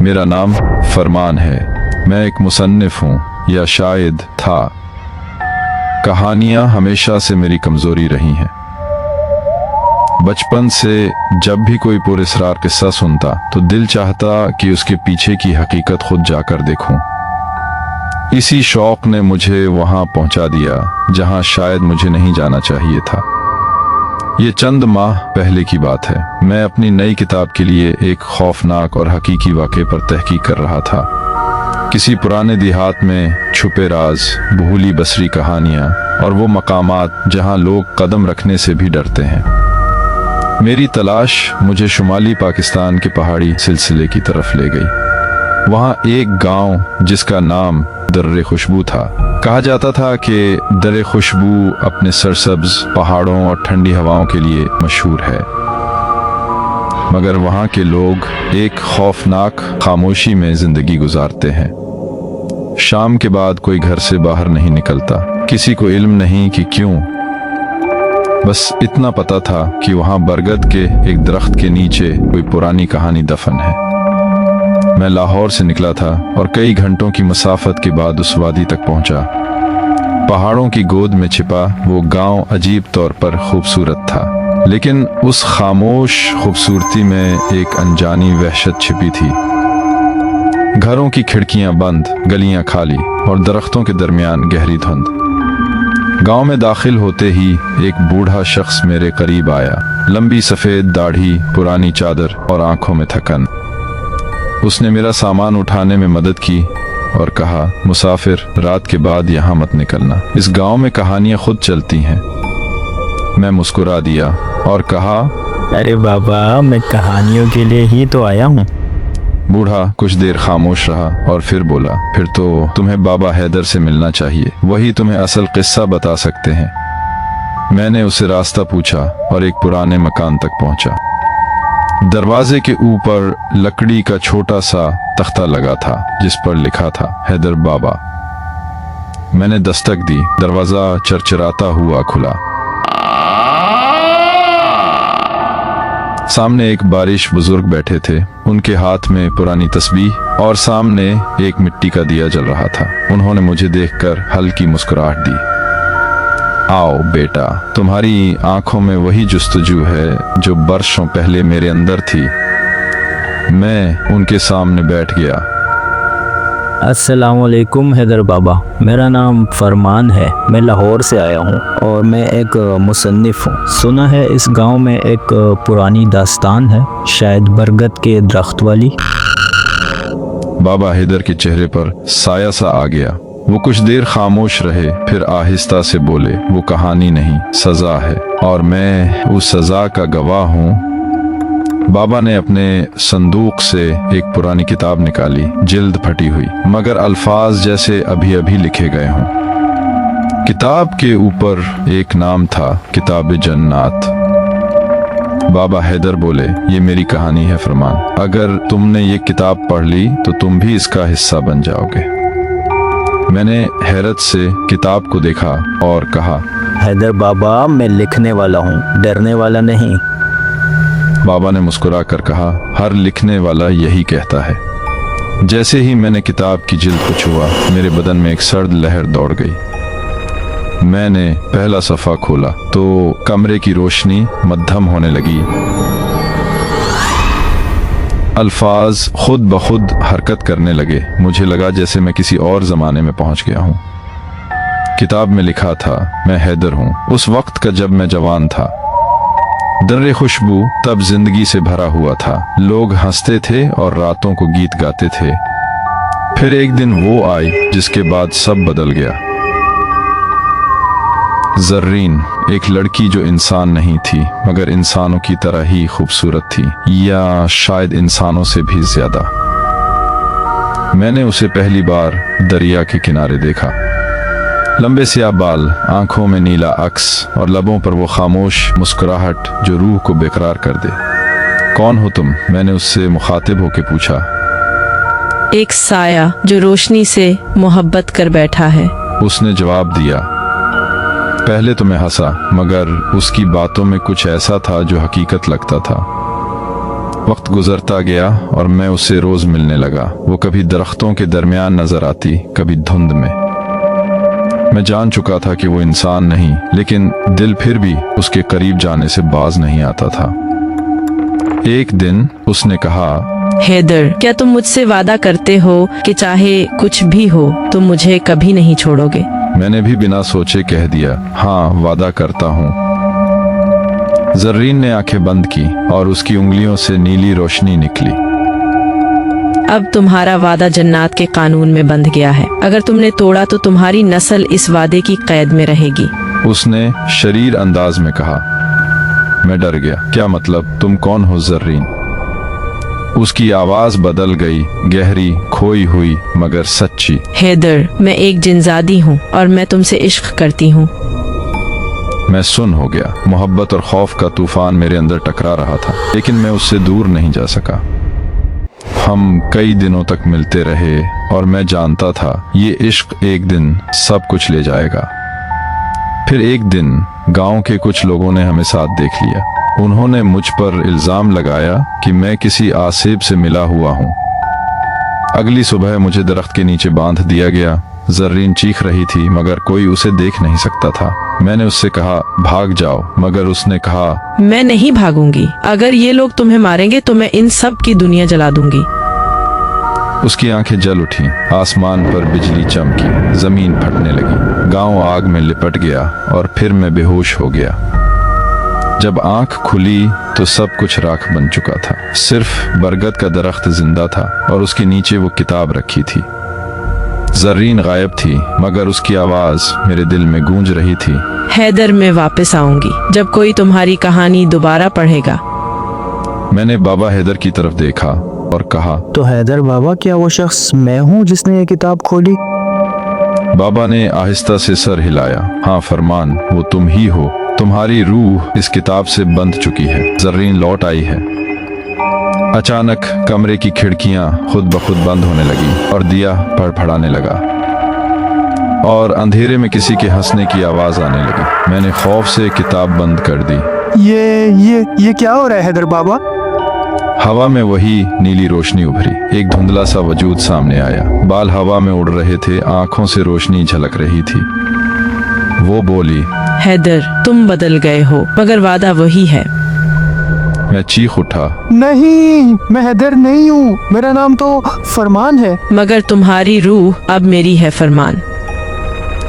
मेरा नाम फरमान है। मैं एक मुसन्निफ हूँ या शायद था। कहानियाँ हमेशा से मेरी कमजोरी रही हैं। बचपन से जब भी कोई पुरस्कार किस्सा सुनता तो दिल चाहता कि उसके पीछे की हकीकत खुद जाकर देखूं। इसी शौक ने मुझे वहां पहुंचा दिया जहां शायद मुझे नहीं जाना चाहिए था। ये चंद माह पहले की बात है। मैं अपनी नई किताब के लिए एक खौफनाक और हकीकी वाक़े पर तहकीक कर रहा था। किसी पुराने देहात में छुपे राज, भूली बसरी कहानियां और वो मकामात जहां लोग कदम रखने से भी डरते हैं। मेरी तलाश मुझे शुमाली पाकिस्तान के पहाड़ी सिलसिले की तरफ ले गई। वहां एक गांव जिसका नाम दर्रे खुशबू था। कहा जाता था कि दर्रे खुशबू अपने सरसब्ज पहाड़ों और ठंडी हवाओं के लिए मशहूर है, मगर वहां के लोग एक खौफनाक खामोशी में जिंदगी गुजारते हैं। शाम के बाद कोई घर से बाहर नहीं निकलता। किसी को इल्म नहीं कि क्यों। बस इतना पता था कि वहां बरगद के एक दरख्त के नीचे कोई पुरानी कहानी दफन है। मैं लाहौर से निकला था और कई घंटों की मसाफत के बाद उस वादी तक पहुंचा। पहाड़ों की गोद में छिपा वो गांव अजीब तौर पर खूबसूरत था, लेकिन उस खामोश खूबसूरती में एक अनजानी वहशत छिपी थी। घरों की खिड़कियां बंद, गलियां खाली और दरख्तों के दरमियान गहरी धुंध। गांव में दाखिल होते ही एक बूढ़ा शख्स मेरे करीब आया। लंबी सफेद दाढ़ी, पुरानी चादर और आंखों में थकन। उसने मेरा सामान उठाने में मदद की और कहा, मुसाफिर, रात के बाद यहाँ मत निकलना। इस गांव में कहानियां खुद चलती हैं। मैं मुस्कुरा दिया और कहा, अरे बाबा, मैं कहानियों के लिए ही तो आया हूँ। बूढ़ा कुछ देर खामोश रहा और फिर बोला, फिर तो तुम्हें बाबा हैदर से मिलना चाहिए। वही तुम्हें असल किस्सा बता सकते हैं। मैंने उसे रास्ता पूछा और एक पुराने मकान तक पहुंचा। दरवाजे के ऊपर लकड़ी का छोटा सा तख्ता लगा था जिस पर लिखा था, हैदर बाबा। मैंने दस्तक दी। दरवाजा चरचराता हुआ खुला। सामने एक बारिश बुजुर्ग बैठे थे। उनके हाथ में पुरानी तस्बीह और सामने एक मिट्टी का दिया जल रहा था। उन्होंने मुझे देखकर हल्की मुस्कुराहट दी। आओ बेटा, तुम्हारी आंखों में वही जुस्तजू है जो बरसों पहले मेरे अंदर थी। मैं उनके सामने बैठ गया। अस्सलाम वालेकुम हैदर बाबा, मेरा नाम फरमान है। मैं लाहौर से आया हूँ और मैं एक मुसन्निफ हूँ। सुना है इस गांव में एक पुरानी दास्तान है, शायद बरगद के दरख्त वाली। बाबा हैदर के चेहरे पर साया सा आ गया। वो कुछ देर खामोश रहे, फिर आहिस्ता से बोले, वो कहानी नहीं, सजा है और मैं उस सजा का गवाह हूँ। बाबा ने अपने संदूक से एक पुरानी किताब निकाली। जिल्द फटी हुई, मगर अल्फाज जैसे अभी अभी लिखे गए हों। किताब के ऊपर एक नाम था, किताब जन्नात। बाबा हैदर बोले, ये मेरी कहानी है फरमान। अगर तुमने ये किताब पढ़ ली तो तुम भी इसका हिस्सा बन जाओगे। मैंने हैरत से किताब को देखा और कहा, हैदर बाबा, मैं लिखने वाला हूँ, डरने वाला नहीं। बाबा ने मुस्कुरा कर कहा, हर लिखने वाला यही कहता है। जैसे ही मैंने किताब की जिल्द को छुआ, मेरे बदन में एक सर्द लहर दौड़ गई। मैंने पहला सफ़ा खोला तो कमरे की रोशनी मध्यम होने लगी। अल्फाज खुद ब खुद हरकत करने लगे। मुझे लगा जैसे मैं किसी और ज़माने में पहुंच गया हूं। किताब में लिखा था, मैं हैदर हूं, उस वक्त का जब मैं जवान था। दर्रे खुशबू तब जिंदगी से भरा हुआ था। लोग हंसते थे और रातों को गीत गाते थे। फिर एक दिन वो आई जिसके बाद सब बदल गया। जर्रीन, एक लड़की जो इंसान नहीं थी मगर इंसानों की तरह ही खूबसूरत थी, या शायद इंसानों से भी ज्यादा। मैंने उसे पहली बार दरिया के किनारे देखा। लंबे स्याह बाल, आंखों में नीला अक्स और लबों पर वो खामोश मुस्कुराहट जो रूह को बेकरार कर दे। कौन हो तुम? मैंने उससे मुखातिब होकर पूछा। एक साया जो रोशनी से मोहब्बत कर बैठा है, उसने जवाब दिया। पहले तो मैं हंसा, मगर उसकी बातों में कुछ ऐसा था जो हकीकत लगता था। वक्त गुजरता गया और मैं उससे रोज मिलने लगा। वो कभी दरख्तों के दरमियान नजर आती, कभी धुंध में। मैं जान चुका था कि वो इंसान नहीं, लेकिन दिल फिर भी उसके करीब जाने से बाज नहीं आता था। एक दिन उसने कहा, हैदर, क्या तुम मुझसे वादा करते हो कि चाहे कुछ भी हो तुम मुझे कभी नहीं छोड़ोगे? मैंने भी बिना सोचे कह दिया, हाँ वादा करता हूँ। जर्रीन ने आंखें बंद की और उसकी उंगलियों से नीली रोशनी निकली। अब तुम्हारा वादा जन्नत के कानून में बंध गया है। अगर तुमने तोड़ा तो तुम्हारी नस्ल इस वादे की कैद में रहेगी। उसने शरीर अंदाज में कहा। मैं डर गया। क्या मतलब? तुम कौन हो जर्रीन? उसकी आवाज बदल गई, गहरी, खोई हुई मगर सच्ची। हैदर, मैं एक जिनजादी हूँ और मैं तुमसे इश्क करती हूँ। मैं सुन हो गया। मोहब्बत और खौफ का तूफान मेरे अंदर टकरा रहा था, लेकिन मैं उससे दूर नहीं जा सका। हम कई दिनों तक मिलते रहे और मैं जानता था ये इश्क एक दिन सब कुछ ले जाएगा। फिर एक दिन गांव के कुछ लोगों ने हमें साथ देख लिया। उन्होंने मुझ पर इल्जाम लगाया कि मैं किसी आसिब से मिला हुआ हूँ। अगली सुबह मुझे दरख्त के नीचे बांध दिया गया। जर्रीन चीख रही थी मगर कोई उसे देख नहीं सकता था। मैंने उससे कहा, भाग जाओ, मगर उसने कहा, मैं नहीं भागूंगी। अगर ये लोग तुम्हें मारेंगे तो मैं इन सब की दुनिया जला दूंगी। उसकी आंखें जल उठी, आसमान पर बिजली चमकी, जमीन फटने लगी, गांव आग में लिपट गया और फिर मैं बेहोश हो गया। जब आंख खुली तो सब कुछ राख बन चुका था। सिर्फ बरगद का दरख्त जिंदा था और उसके नीचे वो किताब रखी थी। जर्रीन गायब थी मगर उसकी आवाज मेरे दिल में गूंज रही थी। हैदर, मैं वापस आऊंगी जब कोई तुम्हारी कहानी दोबारा पढ़ेगा। मैंने बाबा हैदर की तरफ देखा और कहा, तो हैदर बाबा, क्या वो शख्स मैं हूँ जिसने ये किताब खोली? बाबा ने आहिस्ता से सर हिलाया। हाँ फरमान, वो तुम ही हो। तुम्हारी रूह इस किताब से बंध चुकी है। जर्रीन लौट आई है। अचानक कमरे की खिड़कियां खुद ब खुद बंद होने लगी और दिया फड़फड़ाने लगा और अंधेरे में किसी के हंसने की आवाज आने लगी। मैंने खौफ से किताब बंद कर दी। ये क्या हो रहा है हैदर बाबा? हवा में वही नीली रोशनी उभरी। एक धुंधला सा वजूद सामने आया। बाल हवा में उड़ रहे थे, आंखों से रोशनी झलक रही थी। वो बोली, हैदर, तुम बदल गए हो मगर वादा वही है। मैं चीख उठा, नहीं, मैं हैदर नहीं हूँ। मेरा नाम तो फरमान है। मगर तुम्हारी रूह अब मेरी है फरमान।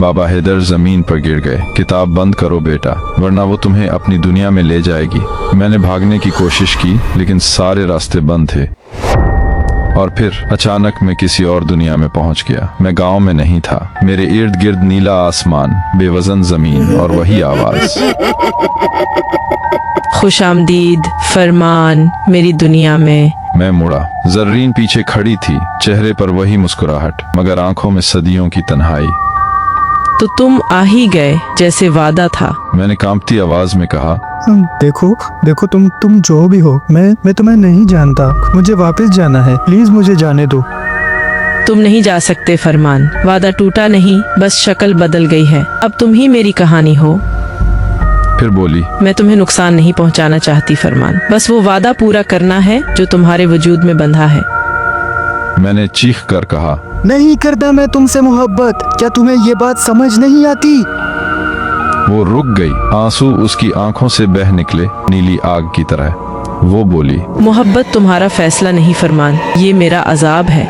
बाबा हैदर जमीन पर गिर गए। किताब बंद करो बेटा, वरना वो तुम्हें अपनी दुनिया में ले जाएगी। मैंने भागने की कोशिश की लेकिन सारे रास्ते बंद थे और फिर अचानक मैं किसी और दुनिया में पहुंच गया। मैं गांव में नहीं था। मेरे इर्द गिर्द नीला आसमान, बेवजन जमीन और वही आवाज, खुशामदीद फरमान मेरी दुनिया में। मैं मुड़ा। जर्रीन पीछे खड़ी थी, चेहरे पर वही मुस्कुराहट मगर आंखों में सदियों की तन्हाई। तो तुम आ ही गए जैसे वादा था। मैंने कांपती आवाज में कहा, देखो तुम जो भी हो, मैं तुम्हें नहीं जानता। मुझे वापस जाना है, प्लीज मुझे जाने दो। तुम नहीं जा सकते फरमान। वादा टूटा नहीं, बस शक्ल बदल गई है। अब तुम ही मेरी कहानी हो। फिर बोली, मैं तुम्हें नुकसान नहीं पहुंचाना चाहती फरमान। बस वो वादा पूरा करना है जो तुम्हारे वजूद में बंधा है। मैंने चीख कर कहा, नहीं करता मैं तुमसे मोहब्बत। क्या तुम्हें ये बात समझ नहीं आती? वो रुक गई। आंसू उसकी आंखों से बह निकले, नीली आग की तरह। वो बोली, मोहब्बत तुम्हारा फैसला नहीं फरमान, ये मेरा अजाब है।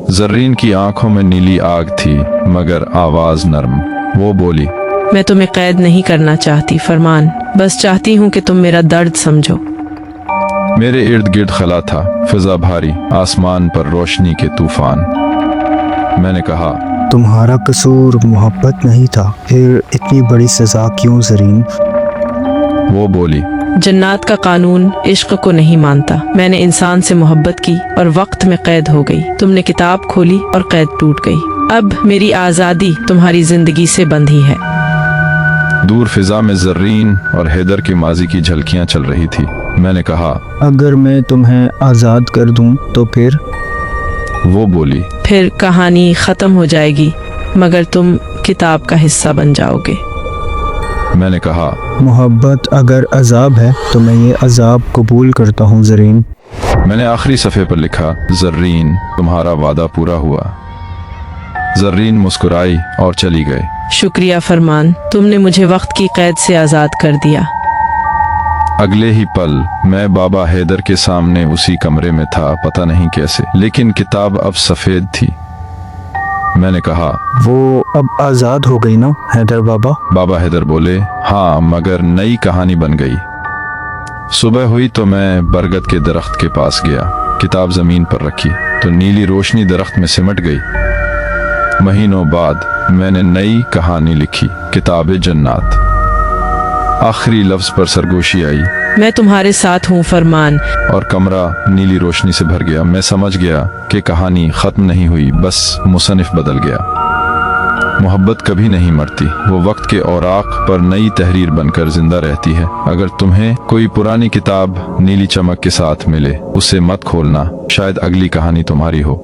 जर्रीन की आंखों में नीली आग थी मगर आवाज नरम। वो बोली, मैं तुम्हें कैद नहीं करना चाहती फरमान, बस चाहती हूँ कि तुम मेरा दर्द समझो। मेरे इर्द गिर्द खला था, फिजा भारी, आसमान पर रोशनी के तूफान। मैंने कहा, तुम्हारा कसूर मोहब्बत नहीं था, फिर इतनी बड़ी सजा क्यों जरीन? वो बोली, जन्नत का कानून इश्क को नहीं मानता। मैंने इंसान से मोहब्बत की और वक्त में कैद हो गई। तुमने किताब खोली और कैद टूट गई। अब मेरी आज़ादी तुम्हारी जिंदगी से बंधी है। दूर फिजा में जर्रीन और हैदर की माजी की झलकियां चल रही थी। मैंने कहा, अगर मैं तुम्हें आज़ाद कर दूं तो फिर? वो बोली, फिर कहानी खत्म हो जाएगी मगर तुम किताब का हिस्सा बन जाओगे। मैंने कहा, मोहब्बत अगर अजाब है तो मैं ये अजाब कबूल करता हूँ ज़रीन। मैंने आखिरी सफ़े पर लिखा, ज़र्रीन तुम्हारा वादा पूरा हुआ। ज़र्रीन मुस्कुराई और चली गई। शुक्रिया फरमान, तुमने मुझे वक्त की कैद से आज़ाद कर दिया। अगले ही पल मैं बाबा हैदर के सामने उसी कमरे में था, पता नहीं कैसे, लेकिन किताब अब सफ़ेद थी। मैंने कहा, वो अब आज़ाद हो गई ना हैदर बाबा? बाबा हैदर बोले, हाँ, मगर नई कहानी बन गई। सुबह हुई तो मैं बरगद के दरख्त के पास गया। किताब ज़मीन पर रखी तो नीली रोशनी दरख्त में सिमट गई। महीनों बाद मैंने नई कहानी लिखी, किताब जन्नात। आखिरी लफ्ज़ पर सरगोशी आई मैं तुम्हारे साथ हूँ फरमान। और कमरा नीली रोशनी से भर गया। मैं समझ गया कि कहानी ख़त्म नहीं हुई, बस मुसन्निफ़ बदल गया। मोहब्बत कभी नहीं मरती, वो वक्त के औराक पर नई तहरीर बनकर जिंदा रहती है। अगर तुम्हें कोई पुरानी किताब नीली चमक के साथ मिले, उसे मत खोलना, शायद अगली कहानी तुम्हारी हो।